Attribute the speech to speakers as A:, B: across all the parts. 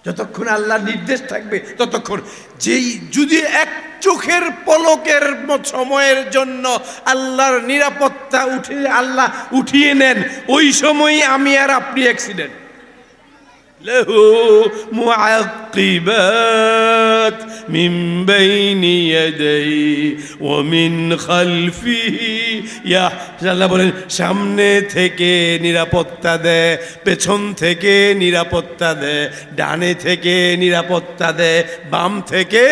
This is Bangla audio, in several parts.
A: যতক্ষণ আল্লাহর নির্দেশ থাকবে ততক্ষণ। যেই যদি এক চোখের পলকের সময়ের জন্য আল্লাহর নিরাপত্তা আল্লাহ উঠিয়ে নেন, ওই সময়ই আমি আর আপনি অ্যাক্সিডেন্ট। লাহু মুআক্কিবাত মিন বাইনি ইয়াদাইহি ওয়া মিন খালফিহি, আল্লাহ বলেন সামনে থেকে নিরাপত্তা দেয়, পেছন থেকে নিরাপত্তা দেয়, ডানে থেকে নিরাপত্তা দেয়, বাম থেকে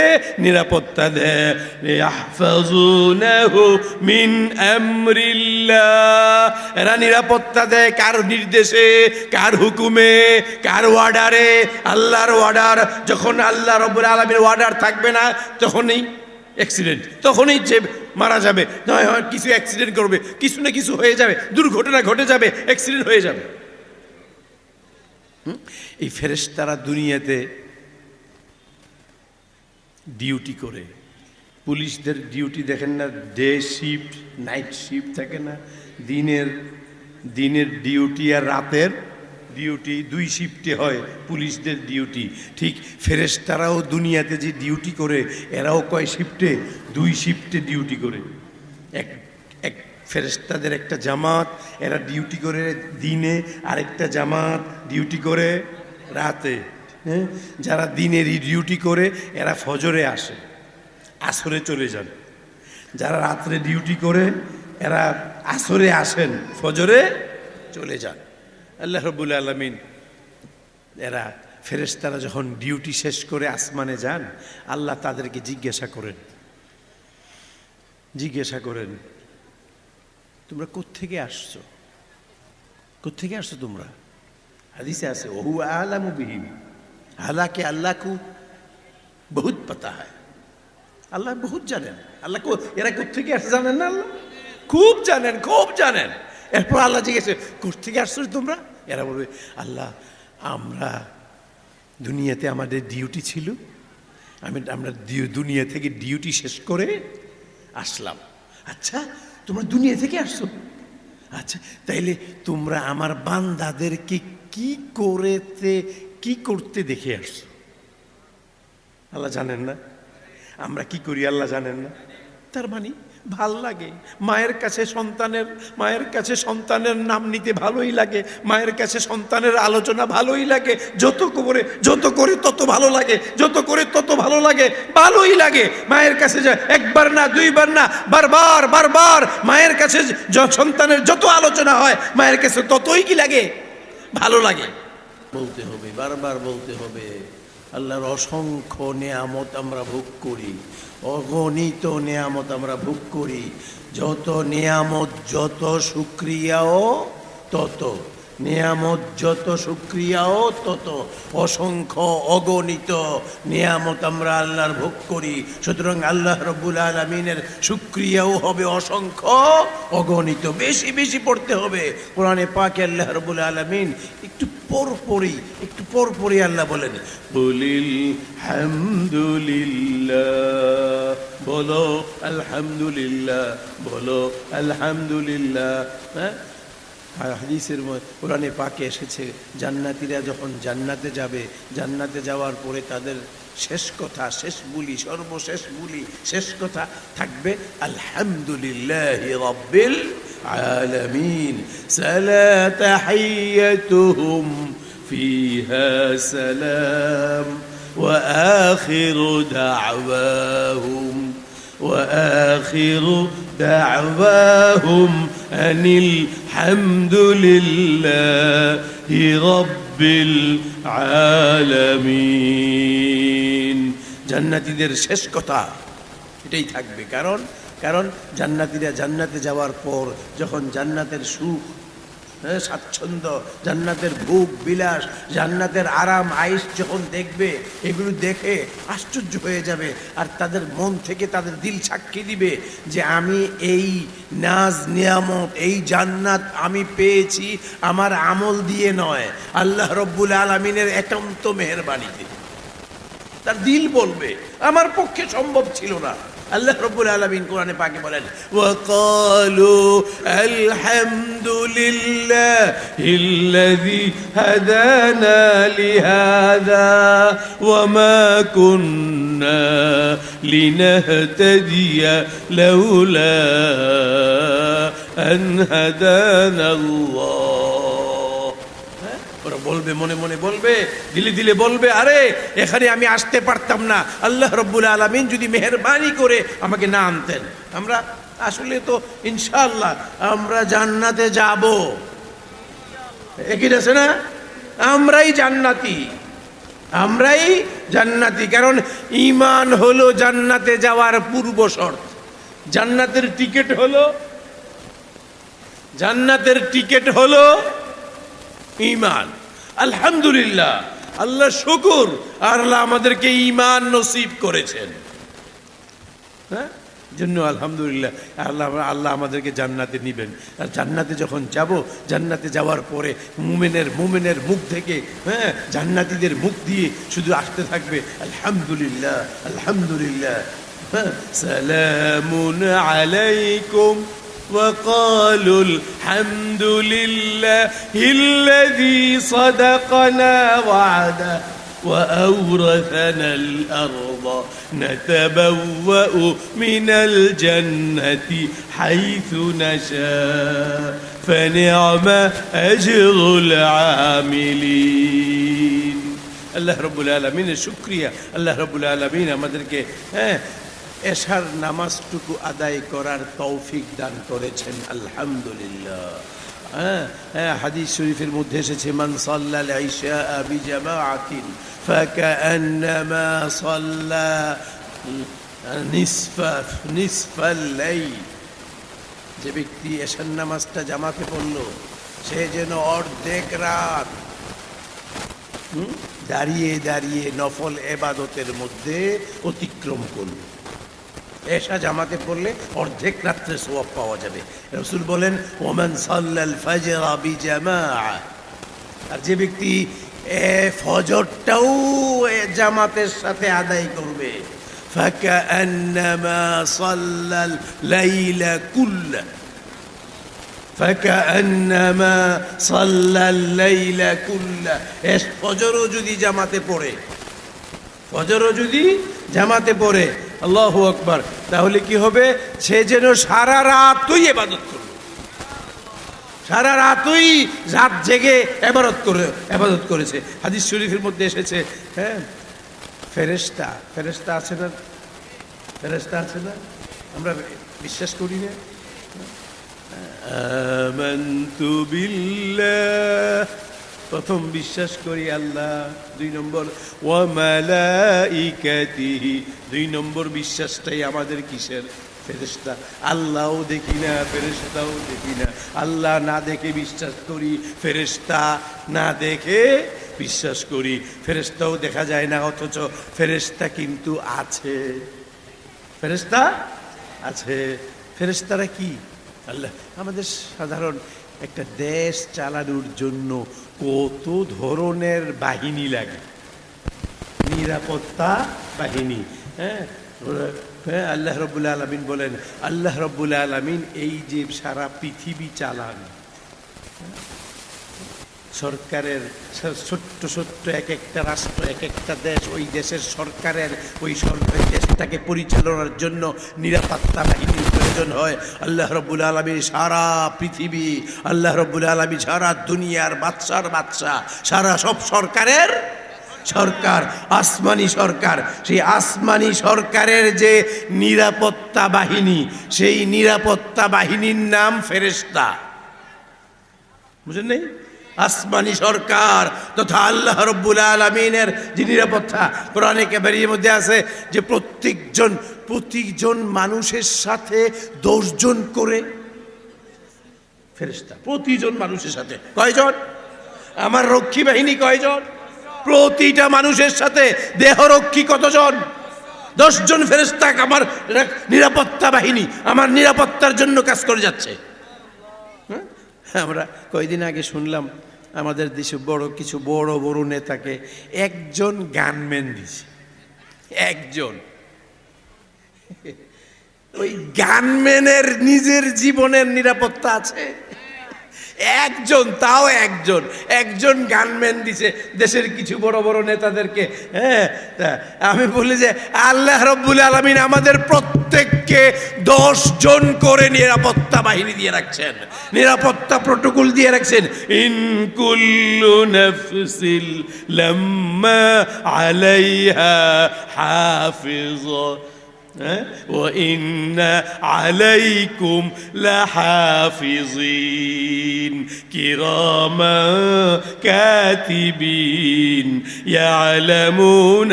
A: নিরাপত্তা দেয়। ইয়াহফাজুনাহু মিন আমরিল্লাহ, এরা নিরাপত্তা দেয় কার নির্দেশে, কার হুকুমে, কার অর্ডারে? আল্লাহর অর্ডার। যখন আল্লাহ রাব্বুল আলামিনের অর্ডার থাকবে না তখনই অ্যাক্সিডেন্ট, তখনই যে মারা যাবে, নয় হয় কিছু অ্যাক্সিডেন্ট করবে, কিছু না কিছু হয়ে যাবে, দুর্ঘটনা ঘটে যাবে, অ্যাক্সিডেন্ট হয়ে যাবে। এই ফেরেশতারা দুনিয়াতে ডিউটি করে। পুলিশদের ডিউটি দেখেন না, ডে শিফট নাইট শিফট থাকে না, দিনের ডিউটি আর রাতের ডিউটি, দুই শিফটে হয় পুলিশদের ডিউটি। ঠিক ফেরেশতারাও দুনিয়াতে যে ডিউটি করে এরাও কয় শিফটে? দুই শিফটে ডিউটি করে। এক ফেরেশতাদের একটা জামাত, এরা ডিউটি করে দিনে, আরেকটা জামাত ডিউটি করে রাতে। হ্যাঁ, যারা দিনেরই ডিউটি করে এরা ফজরে আসে, আসরে চলে যান। যারা রাত্রে ডিউটি করে এরা আসরে আসেন, ফজরে চলে যান। আল্লাহ রাব্বুল আলামিন এরা ফেরেশতারা যখন ডিউটি শেষ করে আসমানে যান, আল্লাহ তাদেরকে জিজ্ঞাসা করেন তোমরা কোত্থেকে আসছো? কোত্থেকে আসছো তোমরা? হাদিসে আছে ওহু আলামু বিহিম, হালাকি আল্লাহ কু বহুত পাতা হয়, আল্লাহ বহুত জানেন। আল্লাহ এরা কোত্থেকে আসছে জানেন না? আল্লাহ খুব জানেন। এরপর আল্লাহ জিজ্ঞেস কোত্থেকে আসছো তোমরা? এরা বলবে আল্লাহ আমরা দুনিয়াতে আমাদের ডিউটি ছিল, আমরা দুনিয়া থেকে ডিউটি শেষ করে আসলাম। আচ্ছা তোমরা দুনিয়া থেকে আসছো? আচ্ছা তাইলে তোমরা আমার বান্দাদেরকে কি করতে দেখে আসছো? আল্লাহ জানেন না? আমরা কি করি আল্লাহ জানেন না? তার মানে ভাল লাগে মায়ের কাছে সন্তানের নাম নিতে ভালোই লাগে, মায়ের কাছে সন্তানের আলোচনা ভালোই লাগে, যত করে তত ভালো লাগে, ভালোই লাগে। মায়ের কাছে যায় একবার না দুইবার না, বারবার মায়ের কাছে সন্তানের যত আলোচনা হয় মায়ের কাছে ততই কি লাগে, ভালো লাগে। বলতে হবে, বারবার বলতে হবে আল্লাহর অসংখ্য নেয়ামত আমরা ভোগ করি, অগণিত নেয়ামত আমরা ভোগ করি। যত নেয়ামত যত শুকরিয়াও তত, নেয়ামত যত শুকরিয়াও তত, অসংখ্য অগণিত নেয়ামত আমরা আল্লাহর ভোগ করি। সুতরাং আল্লাহ রাব্বুল আলামিনের শুকরিয়াও হবে অসংখ্য অগণিত, বেশি পড়তে হবে কোরআনে পাকে। আল্লাহ রাব্বুল আলামিন একটু পরপরই আল্লাহ বলেন বলিল হামদুলিল্লাহ, বলো আলহামদুলিল্লাহ, বলো আলহামদুলিল্লাহ। হ্যাঁ, হাদিসের কোরআনে পাকে এসেছে জান্নাতীরা যখন জান্নাতে যাবে, জান্নাতে যাওয়ার পরে তাদের সর্বশেষ বুলি শেষ কথা থাকবে আলহামদুলিল্লাহি রাব্বিল আলামিন, সালাতাহিয়াতুহুম ফিহা সালাম ওয়া আখিরু দা'ওয়াহুম আনিল হামদুলিল্লাহি রাব্বিল আলামিন। জান্নাতীদের শেষ কথা এটাই থাকবে। কারণ জান্নাতীরা জান্নাতে যাওয়ার পর যখন জান্নাতের সুখ, স্বাচ্ছন্দ্য, জান্নাতের ভোগ বিলাস, জান্নাতের আরাম আয়েশ যখন দেখবে, এগুলো দেখে আশ্চর্য হয়ে যাবে। আর তাদের মন থেকে তাদের দিল সাক্ষী দিবে যে আমি এই নাজ নিয়ামত, এই জান্নাত আমি পেয়েছি আমার আমল দিয়ে নয়, আল্লাহ রব্বুল আলামিনের একান্ত মেহেরবানিতে। তার দিল বলবে আমার পক্ষে সম্ভব ছিল না, আল্লাহ রাব্বুল আলামিন কোরআনে পাকে বলেন, ওয়া ক্বালু আলহামদুলিল্লাহিল্লাযী হাদানা লিহাযা ওয়া মা কুন্না লিনাহতাদিয়া লাউলা আন হাদানাল্লাহ। ওরা বলবে, মনে মনে বলবে, দিলে দিলে বলবে, আরে এখানে আমি আসতে পারতাম না, আল্লাহ রাব্বুল আলামিন যদি মেহেরবানি করে আমাকে না আনতেন। আমরা আসলে তো ইনশাআল্লাহ আমরা জান্নাতে যাব, একই আছে না? আমরাই জান্নাতি, আমরাই জান্নাতি। কারণ ঈমান হলো জান্নাতে যাওয়ার পূর্ব শর্ত। জান্নাতের টিকিট হলো, জান্নাতের টিকিট হলো ঈমান। আলহামদুলিল্লাহ, আল্লাহ শুকর, আল্লাহ আমাদেরকে ঈমান নসিব করেছেন। হ্যাঁ, জন্য আলহামদুলিল্লাহ আল্লাহ আমাদেরকে জান্নাতে নিবেন। আর জান্নাতে যখন যাব, জান্নাতে যাওয়ার পরে মুমিনের মুখ থেকে, হ্যাঁ, জান্নাতীদের মুখ দিয়ে শুধু আসতে থাকবে আলহামদুলিল্লাহ আলহামদুলিল্লাহ। সালামুন আলাইকুম وقالوا الحمد لله الذي صدقنا وعده وأورثنا الأرض نتبوأ من الجنة حيث نشاء فنعم أجر العاملين। الله رب العالمين শুকরিয়া। আল্লাহ রাব্বুল আলামিন আমাদেরকে এশার নামাজটুকু আদায় করার তৌফিক দান করেছেন, আলহামদুলিল্লাহ। হাদিস শরীফের মধ্যে এসেছে, মান সাল্লাল ইশা বিজামাআতিন ফাকান্নামা সাল্লা নিসফাল লাইল। যে ব্যক্তি এশার নামাজটা জামাতে পড়ল, সে যেন অর্ধেক রাত দাঁড়িয়ে দাঁড়িয়ে নফল ইবাদতের মধ্যে অতিক্রম করল। এশা জামাতে পড়লে অর্ধেক রাত্রে সওয়াব পাওয়া যাবে। রাসূল বলেন, ওমান সাল্লাল ফাজরা বিজামাআ। আর যে ব্যক্তি ফজরটাও জামাতের সাথে আদায় করবে, ফাকান্নামা সাল্লাল লাইলা কুল্লা, ফাকান্নামা সাল্লাল লাইলা কুল্লা। ফজরও যদি জামাতে পড়ে, ফজরও যদি জামাতে পড়ে, আল্লাহু আকবার, তাহলে কি হবে? সে যেন সারা রাতই ইবাদত করবে, সারা রাতই রাত জেগে ইবাদত করেছে। হাদিস শরীফের মধ্যে এসেছে, হ্যাঁ, ফেরেশতা আছে না, ফেরেশতা আছে না, আমরা বিশ্বাস করি না। আমানতু বিল্লাহ, প্রথম বিশ্বাস করি আল্লাহ। 2 নম্বর ওয়া মালাইকাতিহি, 2 নম্বর বিশ্বাসটাই আমাদের কিসের? ফেরেশতা। আল্লাহও দেখি না, ফেরেশতাও দেখি না। আল্লাহ না দেখে বিশ্বাস করি, ফেরেশতা না দেখে বিশ্বাস করি। ফেরেশতাও দেখা যায় না, অথচ ফেরেশতা কিন্তু আছে, ফেরেশতা আছে। ফেরেশতারা কি? আল্লাহ আমাদের সাধারণ একটা দেশ চালানোর জন্য কত ধরনের বাহিনী লাগে, নিরাপত্তা বাহিনী। হ্যাঁ, আল্লাহ রাব্বুল আলামিন বলেন, আল্লাহ রাব্বুল আলামিন এই যে সারা পৃথিবী চালান, সরকারের ছোট্ট ছোট্ট এক একটা রাষ্ট্র, এক একটা দেশ, ওই দেশের সরকারের ওই দেশটাকে পরিচালনার জন্য নিরাপত্তা বাহিনীর প্রয়োজন হয়। আল্লাহ রাব্বুল আলামিন সারা পৃথিবী, আল্লাহ রাব্বুল আলামিন সারা দুনিয়ার বাদশার বাদশা, সারা সব সরকারের সরকার, আসমানি সরকার। সেই আসমানি সরকারের যে নিরাপত্তা বাহিনী, সেই নিরাপত্তা বাহিনীর নাম ফেরেশতা। বুঝেন নাই? আসমানি সরকার তথা আল্লাহ রাব্বুল আলামিনের যে নিরাপত্তা, কোরআনে কারীমের মধ্যে আছে যে প্রত্যেকজন মানুষের সাথে 10 জন করে ফেরেশতা। প্রতিজন মানুষের সাথে কয়জন? আমার রক্ষী বাহিনী কয়জন? প্রতিটা মানুষের সাথে দেহরক্ষী কতজন? 10 জন ফেরেশতা আমার নিরাপত্তা বাহিনী, আমার নিরাপত্তার জন্য কাজ করে যাচ্ছে। আমরা কয়েকদিন আগে শুনলাম আমাদের দেশে কিছু বড় বড় নেতাকে একজন গানম্যান দিছে, একজন। ওই গানম্যানের নিজের জীবনের নিরাপত্তা আছে? একজন, তাও একজন, একজন গানম্যান দিছে দেশের কিছু বড় বড় নেতাদেরকে। হ্যাঁ, তা আমি বলি যে আল্লাহ রব্বুল আলামিন আমাদের প্রত্যেককে 10 জন করে নিরাপত্তা বাহিনী দিয়ে রাখছেন, নিরাপত্তা প্রটোকল দিয়ে রাখছেন। ইন কুল্লু নাফসিল লাম্মা আলাইহা হাফিজ وإن عليكم لحافظين كراما كاتبين يعلمون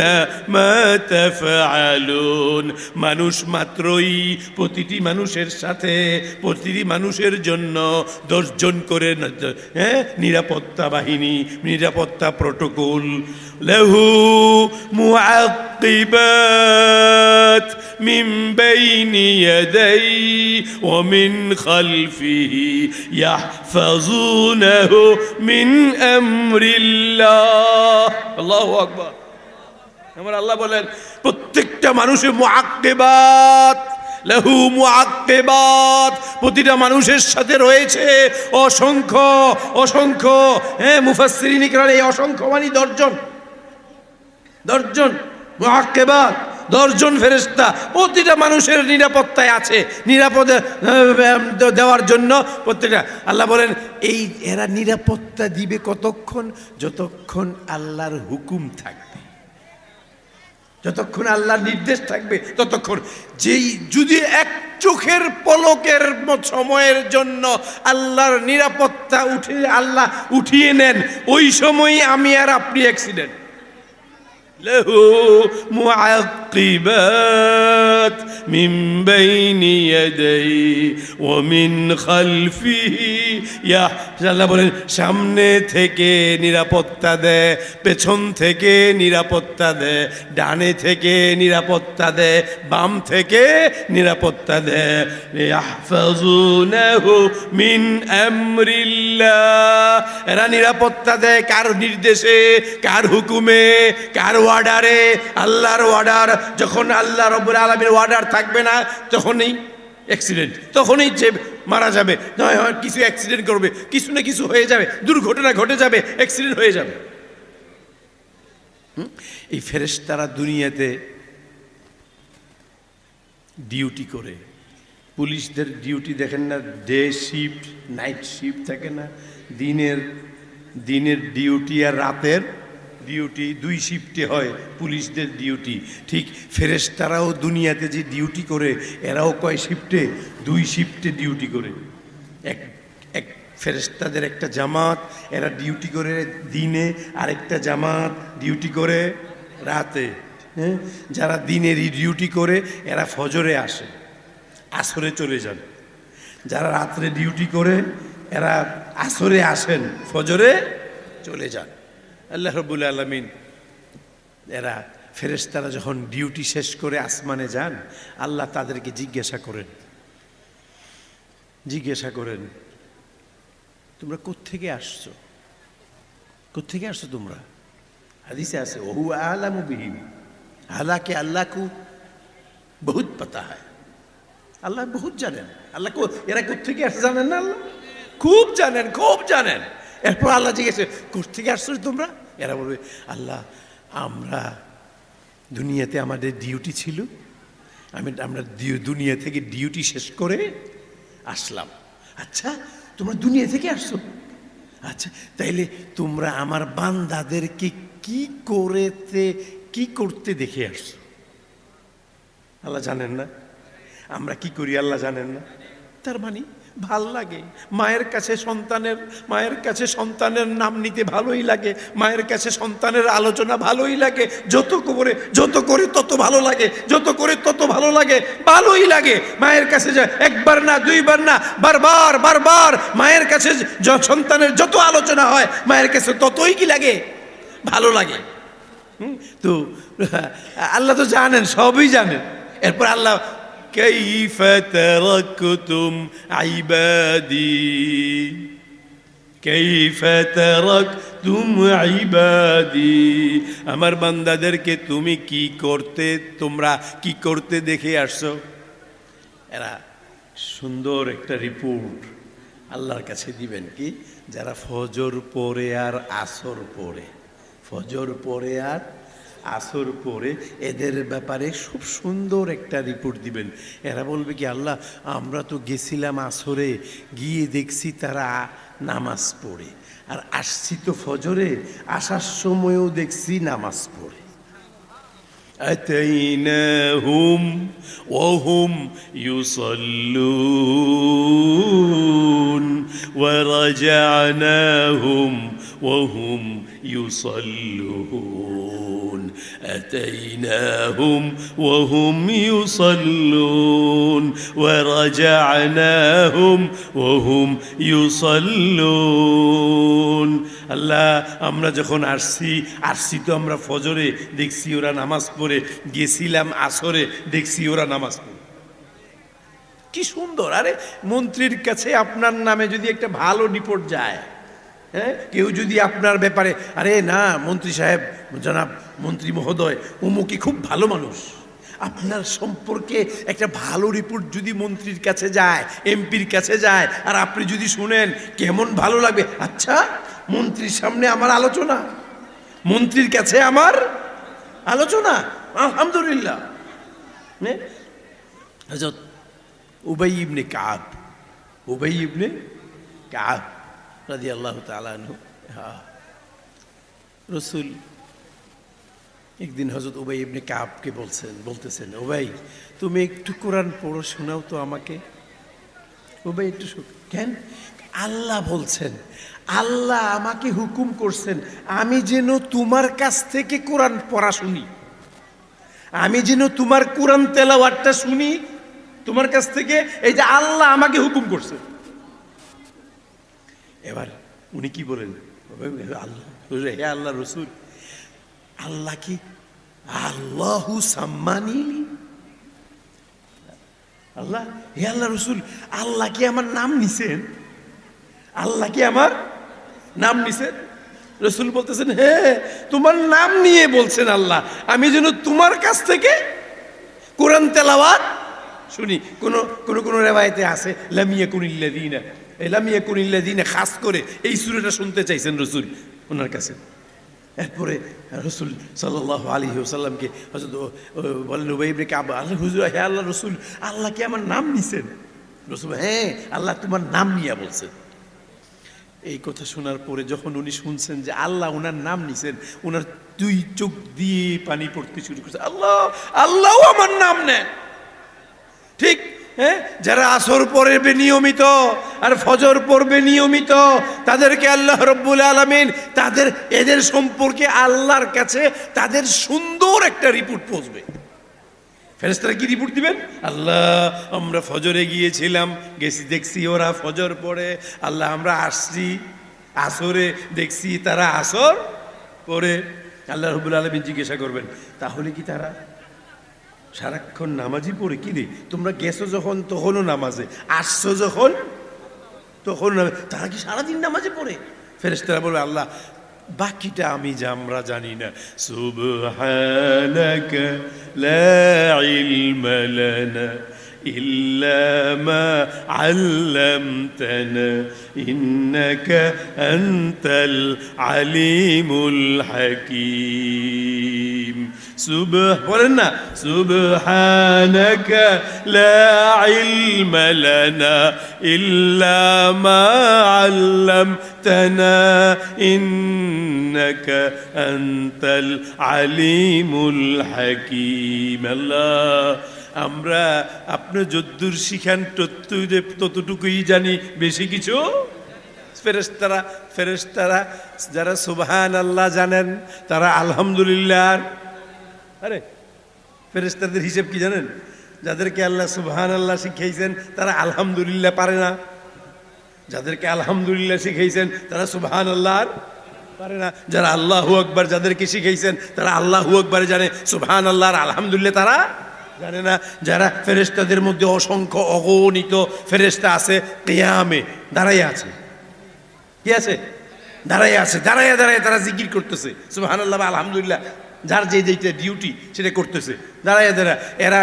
A: ما تفعلون। মানুষ মাত্রই প্রতিটি মানুষের সাথে, প্রতিটি মানুষের জন্য 10 জন করে নিরাপত্তা বাহিনী, নিরাপত্তা প্রটোকল। লাহু মুআক্কিবাত من بين يديه ومن خلفه يحفظونه من أمر الله। الله أكبر। আমার আল্লাহ বলেন প্রত্যেকটা মানুষের মুআক্কিবাত, লাহু মুআক্কিবাত, প্রতিটা মানুষের সাথে রয়েছে অসংখ্য অসংখ্য মুফাসসিরিন ইকরাম এই অসংখ্য মানে 10 জন, 10 জন মুআক্কিবাত, 10 জন ফেরেশতা প্রতিটা মানুষের নিরাপত্তায় আছে, নিরাপদ দেওয়ার জন্য প্রত্যেকটা। আল্লাহ বলেন এই এরা নিরাপত্তা দিবে কতক্ষণ? যতক্ষণ আল্লাহর হুকুম থাকবে, যতক্ষণ আল্লাহর নির্দেশ থাকবে ততক্ষণ। যেই যদি এক চোখের পলকের সময়ের জন্য আল্লাহর নিরাপত্তা আল্লাহ উঠিয়ে নেন, ওই সময়ই আমি আর আপনি অ্যাক্সিডেন্ট। লাহু মুআক্কিবাত মিন বাইনি ইয়াদাইহি ওয়া মিন খালফিহি। আল্লাহ বলেন সামনে থেকে নিরাপত্তা দেয়, পেছন থেকে নিরাপত্তা দেয়, ডানে থেকে নিরাপত্তা দেয়, বাম থেকে নিরাপত্তা দেয়। ইয়াহফাজুনাহু মিন আমরিল্লাহ। এরা নিরাপত্তা দেয় কার নির্দেশে, কার হুকুমে, কার ওয়ার্ডারে? আল্লাহর ওয়ার্ডার। যখন আল্লাহ রাব্বুল আলামিনের ওয়ার্ডার থাকবে না তখনই অ্যাক্সিডেন্ট, তখনই যে মারা যাবে, নয় হয় কিছু অ্যাক্সিডেন্ট করবে, কিছু না কিছু হয়ে যাবে, দুর্ঘটনা ঘটে যাবে, অ্যাক্সিডেন্ট হয়ে যাবে। এই ফেরেশতারা দুনিয়াতে ডিউটি করে। পুলিশদের ডিউটি দেখেন না, ডে শিফট নাইট শিফট থাকে না, দিনের ডিউটি আর রাতের ডিউটি 2 শিফটে হয় পুলিশদের ডিউটি। ঠিক ফেরেশতারাও দুনিয়াতে যে ডিউটি করে এরাও কয় শিফটে? 2 শিফটে ডিউটি করে। এক ফেরেশতাদের একটা জামাত, এরা ডিউটি করে দিনে, আরেকটা জামাত ডিউটি করে রাতে। হ্যাঁ, যারা দিনেরই ডিউটি করে এরা ফজরে আসে, আসরে চলে যান। যারা রাত্রে ডিউটি করে এরা আসরে আসেন, ফজরে চলে যান। আল্লাহ রাব্বুল আলামিন এরা ফেরেশতারা যখন ডিউটি শেষ করে আসমানে যান, আল্লাহ তাদেরকে জিজ্ঞাসা করেন তোমরা কোত্থেকে আসছো, কোত্থেকে আসছো তোমরা? হাদিসে আছে ওহু আলামু বিহিম, হালাকে আল্লাহ কু বহুত পাতা হয়, আল্লাহ বহুত জানেন। আল্লাহ এরা কোত্থেকে আসছে জানেন না? আল্লাহ খুব জানেন, খুব জানেন। এরপর আল্লাহ জিজ্ঞেস কোত্থেকে আসছো তোমরা? এরা বলবে আল্লাহ আমরা দুনিয়াতে আমাদের ডিউটি ছিল, আমরা দুনিয়া থেকে ডিউটি শেষ করে আসলাম। আচ্ছা তোমরা দুনিয়া থেকে আসছো, আচ্ছা তাইলে তোমরা আমার বান্দাদেরকে কি করতে দেখে আসছো? আল্লাহ জানেন না? আমরা কি করি আল্লাহ জানেন না? তার মানে ভাল লাগে মায়ের কাছে সন্তানের নাম নিতে ভালোই লাগে, মায়ের কাছে সন্তানের আলোচনা ভালোই লাগে, যত করে তত ভালো লাগে, যত করে তত ভালো লাগে, ভালোই লাগে। মায়ের কাছে যা একবার না দুইবার না বারবার মায়ের কাছে সন্তানের যত আলোচনা হয় মায়ের কাছে ততই কি লাগে, ভালো লাগে। তো আল্লাহ তো জানেন, সবই জানেন। এরপর আল্লাহ كيف تركتم عبادي كيف تركتم عبادي আমার বান্দাদেরকে তোমরা কি করতে দেখে আসছো? এরা সুন্দর একটা রিপোর্ট আল্লাহর কাছে দিবেন, কি যারা ফজর পড়ে আর আসর পড়ে, ফজর পড়ে আর আসর পড়ে, এদের ব্যাপারে খুব সুন্দর একটা রিপোর্ট দিবেন। এরা বলবে কি, আল্লাহ আমরা তো গেছিলাম আসরে, গিয়ে দেখছি তারা নামাজ পড়ে, আর আসছি তো ফজরে, আসার সময়ও দেখছি নামাজ পড়ে। أتيناهم وهم يصلون ورجعناهم وهم يصلون أتيناهم وهم يصلون ورجعناهم وهم يصلون আল্লাহ আমরা যখন আসছি তো আমরা ফজরে, দেখছি ওরা নামাজ পড়ে, গেছিলাম আসরে, দেখছি ওরা নামাজ পড়ে। কি সুন্দর! আরে মন্ত্রীর কাছে আপনার নামে যদি একটা ভালো রিপোর্ট যায়, হ্যাঁ, কেউ যদি আপনার ব্যাপারে, আরে না মন্ত্রী সাহেব, জনাব মন্ত্রী মহোদয় উমুকি খুব ভালো মানুষ, আপনার সম্পর্কে একটা ভালো রিপোর্ট যদি মন্ত্রীর কাছে যায়, এমপির কাছে যায়, আর আপনি যদি শুনেন, কেমন ভালো লাগবে। আচ্ছা, মন্ত্রীর সামনে আমার আলোচনা, মন্ত্রীর কাছে আমার আলোচনা, আলহামদুলিল্লাহ। হযরত উবাই ইবনে কাব, উবাই ইবনে কাব রাদিয়াল্লাহু তাআলা আনহু, রাসূল একদিন হযরত উবাই ইবনে কাবকে বলতেছেন, উবাই তুমি একটু কোরআন পড়ো, শোনাও তো আমাকে। উবাই একটু কেন? আল্লাহ বলছেন, আল্লাহ আমাকে হুকুম করছেন আমি যেন তোমার কাছ থেকে কোরআন পড়া শুনি, আমি যেন তোমার কোরআন তেলাওয়াতটা শুনি তোমার কাছ থেকে, এই যে আল্লাহ আমাকে হুকুম করছেন। এবার উনি কি বলেন, আল্লাহ, হে আল্লাহ রসুল, আল্লাহ কি আল্লাহু সাম্মানি, আল্লাহ, হে আল্লাহ রসুল, আল্লাহ কি আমার নাম নিছেন? আল্লাহ কি আমার নাম নিছেন? রসুল বলতেছেন, হ্যাঁ তোমার নাম নিয়ে বলছেন আল্লাহ, আমি যেন তোমার কাছ থেকে কোরআন তেলাওয়াত শুনি। কোন রেওয়ায়েতে আছে লামিয়া কুনিল্লাযিনা, এই লামিয়া কুনিল্লাযিনা খাস করে এই সূরাটা শুনতে চাইছেন রসুল ওনার কাছে। এরপরে রসুল সাল্লাল্লাহু আলাইহি ওয়াসাল্লামকে হযরত বলেন, উবাই ইবনে কাব, আল্লাহ হুজুর, হে আল্লাহ রসুল, আল্লাহ কি আমার নাম নিছেন? রসুল, হ্যাঁ আল্লাহ তোমার নাম নিয়ে বলছেন। এই কথা শোনার পরে যখন উনি শুনছেন যে আল্লাহ ওনার নাম নিছেন, ওনার দুই চোখ দিয়ে পানি পড়তে শুরু করছে। আল্লাহ, আল্লাহও আমার নাম নেন। ঠিক, হ্যাঁ, যারা আসর পড়বে নিয়মিত আর ফজর পড়বে নিয়মিত, তাদেরকে আল্লাহ রব্বুল আলামিন এদের সম্পর্কে আল্লাহর কাছে তাদের সুন্দর একটা রিপোর্ট পৌঁছবে। ফেরেশতারা কি রিপোর্ট দিবেন? আল্লাহ আমরা ফজরে গিয়েছিলাম, দেখছি ওরা ফজর পড়ে, আল্লাহ আমরা আসছি আসরে, দেখছি তারা আসর পড়ে। আল্লাহ রাব্বুল আলামিন জিজ্ঞাসা করবেন, তাহলে কি তারা সারাক্ষণ নামাজই পড়ে? কি রে, তোমরা গেছো যখন তখনও নামাজে, আসছো যখন তখন, তারা কি সারাদিন নামাজে পড়ে? ফেরেশতারা বলবে, আল্লাহ বাকিটা আমরা জানি না। সুবহানাকা লা ইলমা লানা ইল্লা মা আল্লামতানা ইন্নাকা আনতাল আলিমুল হাকীম। বলেন না, সুবহানাকা লা ইলমা লানা ইল্লা মা আল্লামতানা ইন্নাকা আনতাল আলিমুল হাকীম। আল্লাহ আমরা আপনি যদ্দূর শিখান ততটুকুই জানি, বেশি কিছু। ফেরেশতারা যারা সুবহানাল্লাহ জানেন তারা আলহামদুলিল্লাহ, আরে ফেরেশতাদের হিসেব কি জানেন? যাদেরকে আল্লাহ সুবহানাল্লাহ শিখাইছেন তারা আলহামদুলিল্লাহ পারে না, যাদেরকে আলহামদুলিল্লাহ শিখাইছেন তারা সুবহানাল্লাহ পারে না, যারা আল্লাহু আকবার যাদেরকে শিখাইছেন তারা আল্লাহু আকবার জানে, সুবহানাল্লাহ আর আলহামদুলিল্লাহ তারা জানে না। যারা ফেরেশতাদের মধ্যে অসংখ্য অগণিত ফেরেশতা আছে, কিয়ামে দাঁড়াইয়া আছে, কি আছে? দাঁড়াইয়া আছে, দাঁড়াইয়া তারা জিকির করতেছে সুবহানাল্লাহ আলহামদুলিল্লাহ। যার যে যেটা ডিউটি সেটা করতেছে দাঁড়ায় এরা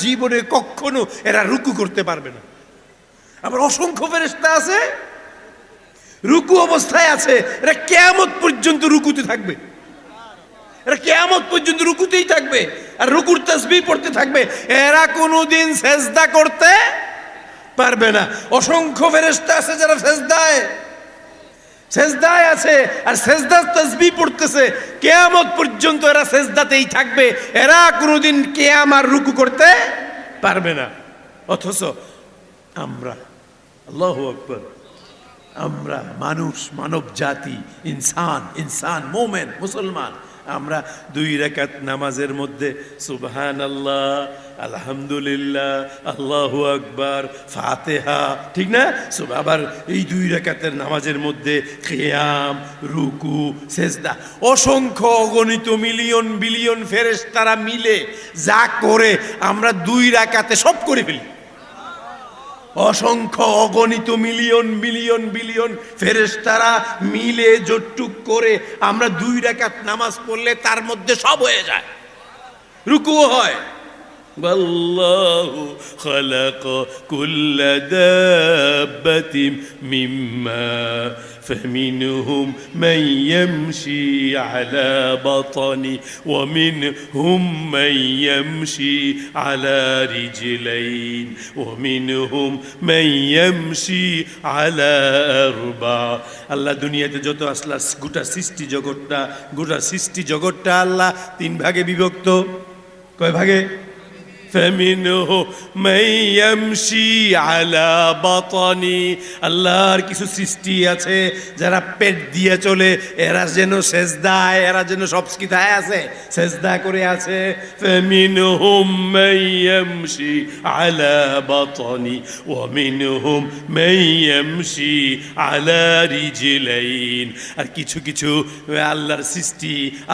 A: জীবনে কখনো এরা রুকু করতে পারবে না। আবার অসংখ্য ফেরেশতা আছে রুকু অবস্থায় আছে, এরা কিয়ামত পর্যন্ত রুকুতে থাকবে, এরা কিয়ামত পর্যন্ত রুকুতেই থাকবে আর রুকুর তাসবিহ পড়তে থাকবে, এরা কোনোদিন সেজদা করতে পারবে না। অসংখ্য ফেরেশতা আছে যারা সেজদায় আছে আর সেজদার তাসবিহ পড়তেছে, কিয়ামত পর্যন্ত এরা সেজদাতেই থাকবে, এরা কোনোদিন কিয়াম আর রুকু করতে পারবে না। অথচ আমরা, আল্লাহু আকবার, আমরা মানুষ, মানব জাতি, ইনসান মোমেন মুসলমান, আমরা 2 রাকাত নামাজের মধ্যে সুবহানাল্লাহ, আলহামদুলিল্লাহ, আল্লাহু আকবার, ফাতিহা, ঠিক না? আবার এই 2 রাকাতের নামাজের মধ্যে কিয়াম, রুকু, সেজদা, অসংখ্য অগণিত মিলিয়ন বিলিয়ন ফেরেশতারা মিলে যা করে আমরা 2 রাকাতে সব করে ফেলি। অসংখ্য অগণিত মিলিয়ন বিলিয়ন বিলিয়ন ফেরেশতারা মিলে জোটটুক করে আমরা 2 রাকাত নামাজ পড়লে তার মধ্যে সব হয়ে যায়, রুকুও হয়। والله خلق كل دابة مما فمنهم من يمشي على بطنه ومنهم من يمشي على رجلين ومنهم من يمشي على أربع আল্লাহ দুনিয়াতে যত আসলা গোটা সৃষ্টি জগৎটা আল্লাহ 3 ভাগে বিভক্ত। কয় ভাগে? فمنهم من يمشي على بطنه আল্লাহর কিছু সৃষ্টি আছে যারা পেট দিয়ে চলে, এরা যেন সেজদায়, এরা যেন সব কিতায় আছে, সেজদা করে আছে। فمنهم من يمشي على بطنه ومنهم من يمشي على رجلين আর কিছু কিছু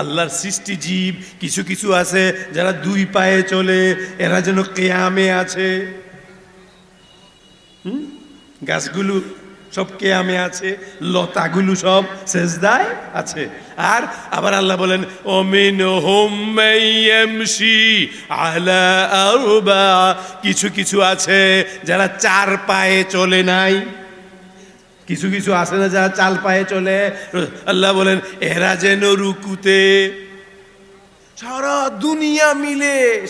A: আল্লাহর সৃষ্টি জীব কিছু আছে যারা 2 পায়ে চলে, এরা যেন কিয়ামে আছে। গাছগুলো সব কিয়ামে আছে, লতাগুলো সব সেজদায় আছে। আর আবার আল্লাহ বলেন ওমিনহুম মাইয়ামশি আলা আরবা, কিছু আছে যারা 4 পায়ে চলে নাই, কিছু আছে না যারা 4 পায়ে চলে। আল্লাহ বলেন এরা যেন রুকুতে,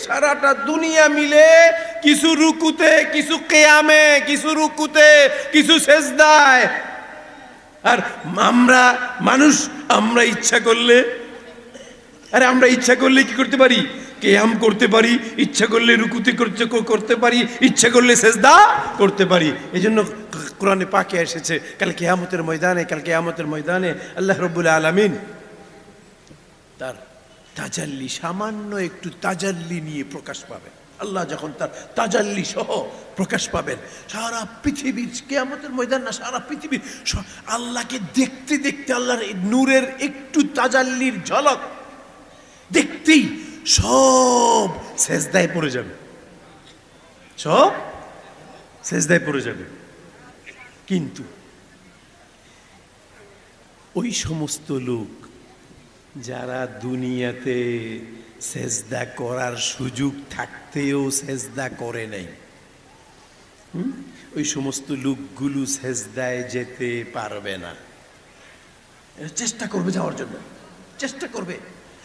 A: সারাটা দুনিয়া মিলে কিছু রুকুতে, কিছু কিয়ামে, কিছু রুকুতে, কিছু সেজদায়। আর আমরা ইচ্ছা করলে কি করতে পারি? কিয়াম করতে পারি, ইচ্ছা করলে রুকুতে করতে পারি, ইচ্ছা করলে সেজদা করতে পারি। এই জন্য কোরআনে পাকে এসেছে কাল কিয়ামতের ময়দানে আল্লাহ রাব্বুল আলামিন তার তাজাল্লি, সামান্য একটু তাজাল্লি নিয়ে প্রকাশ পাবেন। আল্লাহ যখন তার তাজাল্লি সহ প্রকাশ পাবেন, সারা পৃথিবীর, কিয়ামতের ময়দান না, সারা পৃথিবীর আল্লাহকে দেখতে দেখতে, আল্লাহর নূরের একটু তাজাল্লির ঝলক দেখতেই সব সেজদায় পড়ে যাবে, কিন্তু ওই সমস্ত লোক যারা দুনিয়াতে সেজদা করার সুযোগ থাকতেও সেজদা করে নাই, ওই সমস্ত লোকগুলো সেজদায় যেতে পারবে না। চেষ্টা করবে যাওয়ার জন্য, চেষ্টা করবে,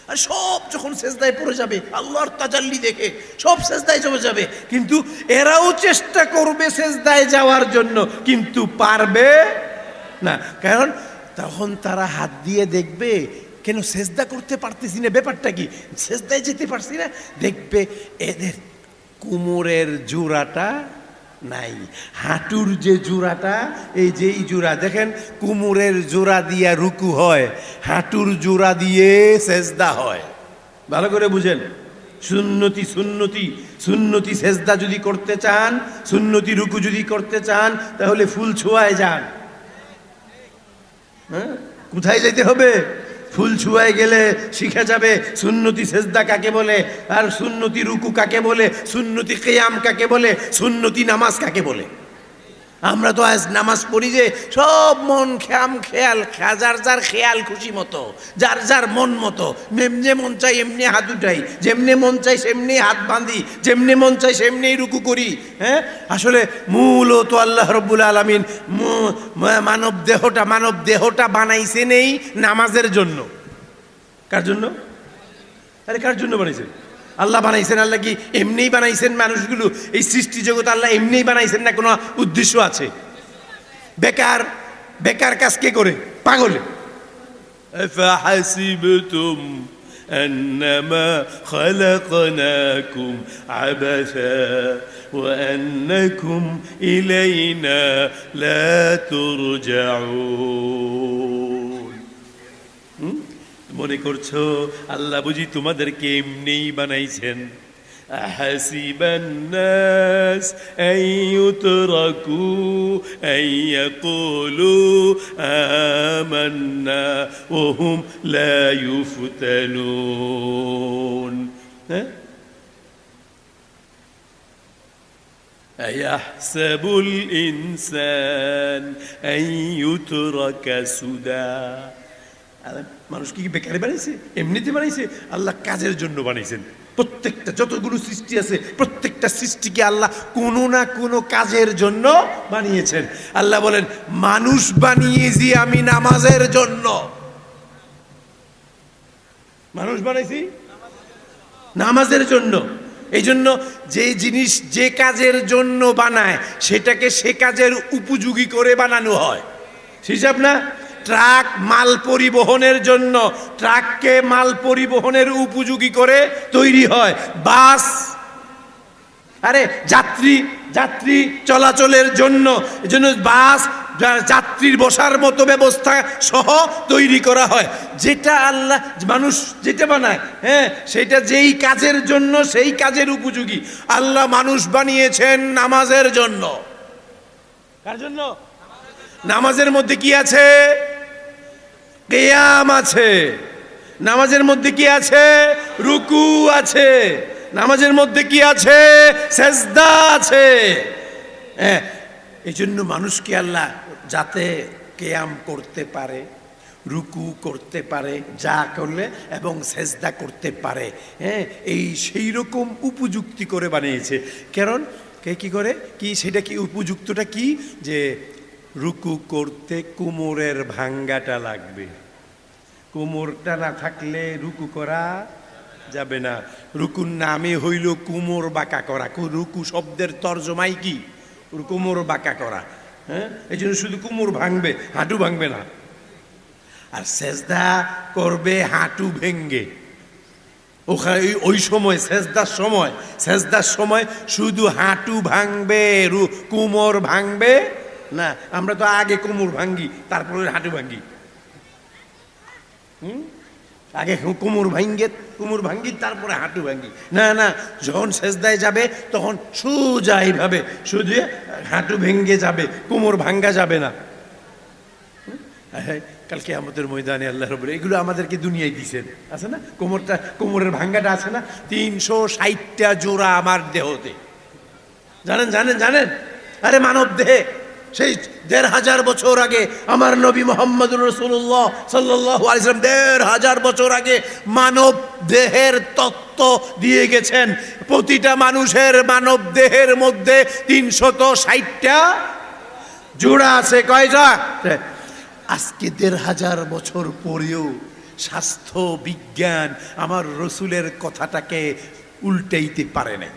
A: আর সব যখন সেজদায় পড়ে যাবে আল্লাহর তাজাল্লি দেখে সব সেজদায় চলে যাবে, কিন্তু এরাও চেষ্টা করবে সেজদায় যাওয়ার জন্য, কিন্তু পারবে না। কারণ তখন তারা হাত দিয়ে দেখবে, কেন সেজদা করতে পারতেছি না, ব্যাপারটা কি, সেজদায় যেতে পারছি না, দেখবে এদের কোমরের জোড়াটা নাই, হাঁটুর যে জোড়াটা, এই যেই জোড়া দেখেন, কোমরের জোড়া দিয়া রুকু হয়, হাঁটুর জোড়া দিয়ে সেজদা হয়। ভালো করে বুঝেন, সুন্নতি সেজদা যদি করতে চান, সুন্নতি রুকু যদি করতে চান, তাহলে ফুল ছোঁয়ায় যান। হ্যাঁ, কোথায় যেতে হবে? ফুল ছুঁয়ায় গেলে শিখা যাবে সুন্নতি সেজদা কাকে বলে, আর সুন্নতি রুকু কাকে বলে, সুন্নতি কিয়াম কাকে বলে, সুন্নতি নামাজ কাকে বলে। আমরা তো আজ নামাজ পড়ি যে সব মন খেয়াল যার যার খেয়াল খুশি মতো, যার যার মন মতো, যেমনি মন চাই এমনি হাত উঠাই, যেমনি মন চাই সেমনি হাত বাঁধি, যেমনি মন চাই সেমনি রুকু করি। হ্যাঁ, আসলে মূলত আল্লাহ রাব্বুল আলামিন মানব দেহটা বানাইছে নেই নামাজের জন্য। কার জন্য? আরে কার জন্য বানাইছেন? আল্লাহ বানাইছেন। আল্লাহ কি এমনিই বানাইছেন মানুষগুলো? এই সৃষ্টি জগৎ আল্লাহ এমনিই বানাইছেন না কোনো উদ্দেশ্য আছে? বেকার কাজ কে করে? পাগলে। আফাহাসিবতুম আন্নামা খালাকনাকুম আবাসা ওয়া আন্নাকুম ইলাইনা লা তুরজাউন। মনে করছো আল্লাহ বুঝি তোমাদেরকে এমনিই বানাইছেন? আহাসিবান নাস আন ইউতরাকু আন ইয়াকুলু আমান্না ওয়া হুম লা ইউফতানুন। আয়াহসাবুল ইনসান আন ইউতরাকা সুদা। মানুষ কি বেকারে বানাইছে? এমনিতে বানাইছে? আল্লাহ কাজের জন্য বানাইছেন। প্রত্যেকটা যতগুলো সৃষ্টি আছে প্রত্যেকটা সৃষ্টিকে আল্লাহ কোনো না কোনো কাজের জন্য বানিয়েছেন। আল্লাহ বলেন মানুষ বানিয়েছি আমি নামাজের জন্য। মানুষ বানাইছি নামাজের জন্য। এই জন্য যে জিনিস যে কাজের জন্য বানায় সেটাকে সে কাজের উপযোগী করে বানানো হয়। হিসাব না? ট্রাক মাল পরিবহনের জন্য ট্রাককে মাল পরিবহনের উপযোগী করে তৈরি হয়। বাস আরে যাত্রী চলাচলের জন্য, এজন্য বাস যাত্রীর বসার মতো ব্যবস্থা সহ তৈরি করা হয়। যেটা আল্লাহ মানুষ যেটা বানায়, হ্যাঁ, সেটা যেই কাজের জন্য সেই কাজের উপযোগী। আল্লাহ মানুষ বানিয়েছেন নামাজের জন্য। কার জন্য? নামাজের মধ্যে কি আছে? কিয়াম আছে। নামাজের মধ্যে কি আছে? রুকু আছে। নামাজের মধ্যে কি আছে? সেজদা আছে। হ্যাঁ, এই জন্য মানুষকে আল্লাহ যাতে কিয়াম করতে পারে, রুকু করতে পারে, যা করলে এবং সেজদা করতে পারে, হ্যাঁ, এই সেই রকম উপযুক্তি করে বানিয়েছে। কারণ কে কি করে কি সেটা কি উপযুক্তটা কি? যে রুকু করতে কোমরের ভাঙ্গাটা লাগবে। কোমরটা না থাকলে রুকু করা যাবে না। রুকুর নামে হইল কোমর বাঁকা করা। রুকু শব্দের তর্জমাই কি? কোমর বাঁকা করা। হ্যাঁ, এই জন্য শুধু কোমর ভাঙবে, হাঁটু ভাঙবে না। আর সেজদা করবে হাঁটু ভেঙ্গে। ওই সময় সেজদার সময় শুধু হাঁটু ভাঙবে, কোমর ভাঙবে না। আমরা তো আগে কোমর ভাঙ্গি তারপরে হাঁটু ভাঙ্গি। আগে কোমর ভাঙ্গি তারপরে হাঁটু ভাঙ্গি। না, যখন সেজদায় যাবে তখন সোজা এইভাবে শুধু হাঁটু ভেঙ্গে যাবে, কোমর ভাঙ্গা যাবে না। কালকে আমাদের ময়দানে আল্লাহ রাব্বুল এগুলো আমাদেরকে দুনিয়ায় দিয়েছেন, আছে না? কোমরের ভাঙ্গাটা আছে না? 360টা জোড়া আমার দেহতে। জানেন? আরে মানব দেহে সেই ১৫০০ বছর আগে আমার নবী মুহাম্মদুর রাসূলুল্লাহ সাল্লাল্লাহু আলাইহি ওয়াসাল্লাম ১৫০০ বছর আগে মানব দেহের তত্ত্ব দিয়ে গেছেন। প্রতিটা মানুষের মানব দেহের মধ্যে ৩৬০টা জোড়া আছে। কয়টা? আজকে ১৫০০ বছর পরেও স্বাস্থ্য বিজ্ঞান আমার রসুলের কথাটাকে উল্টাইতে পারে নাই।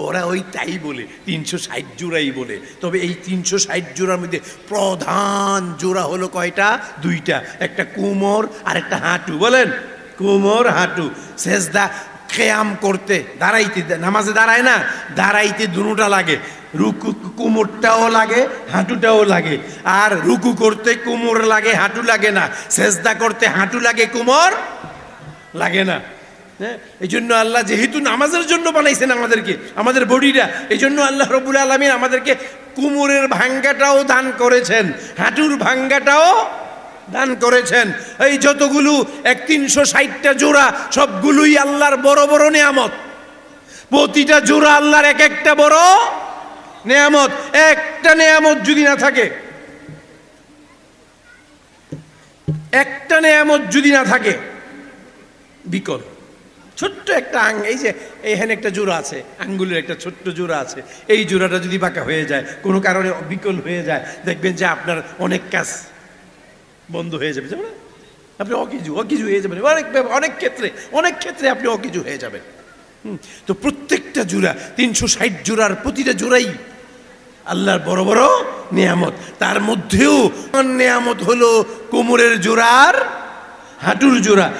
A: ওরা ওই তাই বলে ৩৬০ জোড়াই বলে। তবে এই ৩৬০ জোড়ার মধ্যে প্রধান জোড়া হলো কয়টা? 2টা। একটা কোমর আর একটা হাঁটু। বলেন, কোমর হাঁটু। সেজদা কিয়াম করতে দাঁড়াইতে, নামাজে দাঁড়ায় না, দাঁড়াইতে দুটোটা লাগে। রুকু কোমরটাও লাগে, হাঁটুটাও লাগে। আর রুকু করতে কোমর লাগে, হাঁটু লাগে না। সেজদা করতে হাঁটু লাগে, কোমর লাগে না। হ্যাঁ, এই জন্য আল্লাহ যেহেতু নামাজের জন্য বানাইছেন আমাদেরকে, আমাদের বডিটা, এই জন্য আল্লাহ রাব্বুল আলামিন আমাদেরকে কোমরের ভাঙ্গাটাও দান করেছেন, হাঁটুর ভাঙ্গাটাও দান করেছেন। এই যতগুলো ৩৬০টা জোড়া সবগুলোই আল্লাহর বড় বড় নেয়ামত। প্রতিটা জোড়া আল্লাহর এক একটা বড় নেয়ামত। একটা নেয়ামত যদি না থাকে, একটা নেয়ামত যদি না থাকে, বিকল। ছোট্ট একটা এই যে এখানে একটা জোড়া আছে, আঙ্গুলের একটা ছোট্ট জোড়া আছে, এই জোড়াটা যদি বাঁকা হয়ে যায়, কোনো কারণে বিকল হয়ে যায়, দেখবেন যে আপনার অনেক কাজ বন্ধ হয়ে যাবে, না? আপনি অকিজু হয়ে যাবেন, অনেক ক্ষেত্রে আপনি অকিজু হয়ে যাবেন। তো প্রত্যেকটা জোড়া, 360 জোড়ার প্রতিটা জোড়াই আল্লাহর বড় বড় নেয়ামত। তার মধ্যেও নেয়ামত হলো কোমরের জোড়ার হাঁটুর জোড়া।